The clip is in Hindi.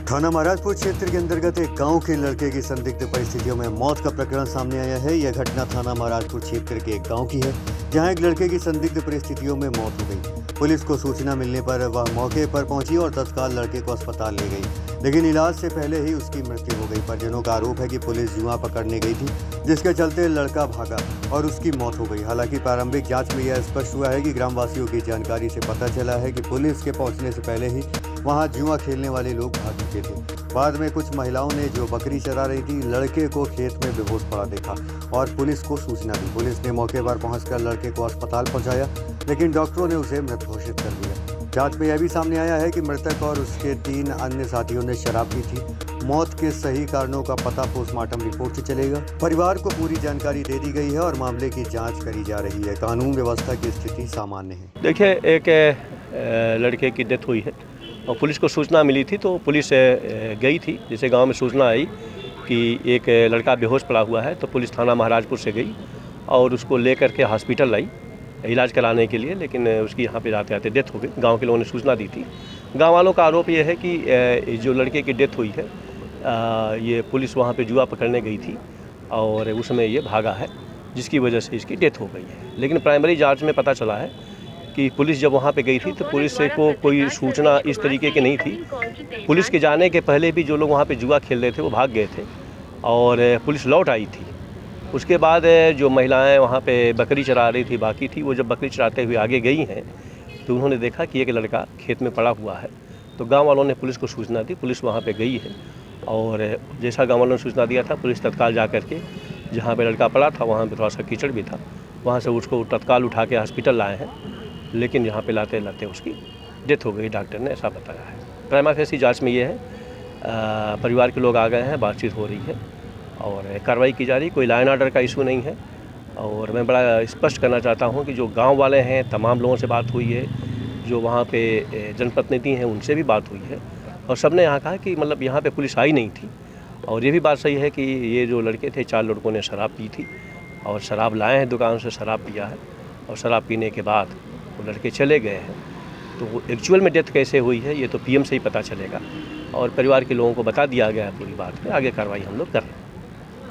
थाना महाराजपुर क्षेत्र के अंतर्गत एक गांव के लड़के की संदिग्ध परिस्थितियों में मौत का प्रकरण सामने आया है। यह घटना थाना महाराजपुर क्षेत्र के एक गांव की है, जहां एक लड़के की संदिग्ध परिस्थितियों में मौत हो गई। पुलिस को सूचना मिलने पर वह मौके पर पहुंची और तत्काल लड़के को अस्पताल ले गई, लेकिन इलाज से पहले ही उसकी मृत्यु हो गई। परिजनों का आरोप है कि पुलिस जुआ पकड़ने गई थी, जिसके चलते लड़का भागा और उसकी मौत हो गई। हालांकि प्रारंभिक जांच में यह स्पष्ट हुआ है कि ग्रामवासियों की जानकारी से पता चला है कि पुलिस के पहुंचने से पहले ही वहां जुआ खेलने वाले लोग भाग चुके थे। बाद में कुछ महिलाओं ने जो बकरी चरा रही थी, लड़के को खेत में बेहोश पड़ा देखा और पुलिस को सूचना दी। पुलिस ने मौके पर पहुंचकर लड़के को अस्पताल पहुंचाया, लेकिन डॉक्टरों ने उसे मृत घोषित कर दिया। जांच में यह भी सामने आया है कि मृतक और उसके 3 अन्य साथियों ने शराब पी थी। मौत के सही कारणों का पता पोस्टमार्टम रिपोर्ट से चलेगा। परिवार को पूरी जानकारी दे दी गई है और मामले की जांच करी जा रही है। कानून व्यवस्था की स्थिति सामान्य है। देखिए, एक लड़के की डेथ हुई है और पुलिस को सूचना मिली थी, तो पुलिस गई थी। जैसे गांव में सूचना आई कि एक लड़का बेहोश पड़ा हुआ है, तो पुलिस थाना महाराजपुर से गई और उसको लेकर के हॉस्पिटल लाई इलाज कराने के लिए, लेकिन उसकी यहाँ पे जाते आते डेथ हो गई। गांव के लोगों ने सूचना दी थी। गांव वालों का आरोप ये है कि जो लड़के की डेथ हुई है, ये पुलिस वहाँ पे जुआ पकड़ने गई थी और उसमें ये भागा है, जिसकी वजह से इसकी डेथ हो गई है। लेकिन प्राइमरी जाँच में पता चला है कि पुलिस जब वहाँ पे गई थी, तो पुलिस को कोई सूचना इस तरीके की नहीं थी। पुलिस के जाने के पहले भी जो लोग वहाँ पे जुआ खेल रहे थे वो भाग गए थे और पुलिस लौट आई थी। उसके बाद जो महिलाएं वहाँ पे बकरी चरा रही थी, बाकी थी, वो जब बकरी चराते हुए आगे गई हैं, तो उन्होंने देखा कि एक लड़का खेत में पड़ा हुआ है। तो गाँव वालों ने पुलिस को सूचना दी। पुलिस वहाँ पर गई है और जैसा गाँव वालों ने सूचना दिया था, पुलिस तत्काल जा करके जहाँ पर लड़का पड़ा था वहाँ पर थोड़ा सा कीचड़ भी था, वहाँ से उसको तत्काल उठा के हॉस्पिटल लाए हैं, लेकिन यहाँ पे लाते लाते उसकी डेथ हो गई। डॉक्टर ने ऐसा बताया है। प्राइमा फेसी जांच में ये है, परिवार के लोग आ गए हैं, बातचीत हो रही है और कार्रवाई की जा रही। कोई लॉ एंड ऑर्डर का इशू नहीं है। और मैं बड़ा स्पष्ट करना चाहता हूँ कि जो गांव वाले हैं, तमाम लोगों से बात हुई है, जो वहाँ पे जनप्रतिनिधि हैं उनसे भी बात हुई है और सब ने यहाँ कहा कि मतलब यहाँ पे पुलिस आई नहीं थी। और ये भी बात सही है कि ये जो लड़के थे, 4 लड़कों ने शराब पी थी और शराब लाए हैं, दुकान से शराब पिया है और शराब पीने के बाद वो लड़के चले गए हैं। तो वो एक्चुअल में डेथ कैसे हुई है, ये तो पीएम से ही पता चलेगा और परिवार के लोगों को बता दिया गया है पूरी बात में। आगे कार्रवाई हम लोग कर रहे हैं।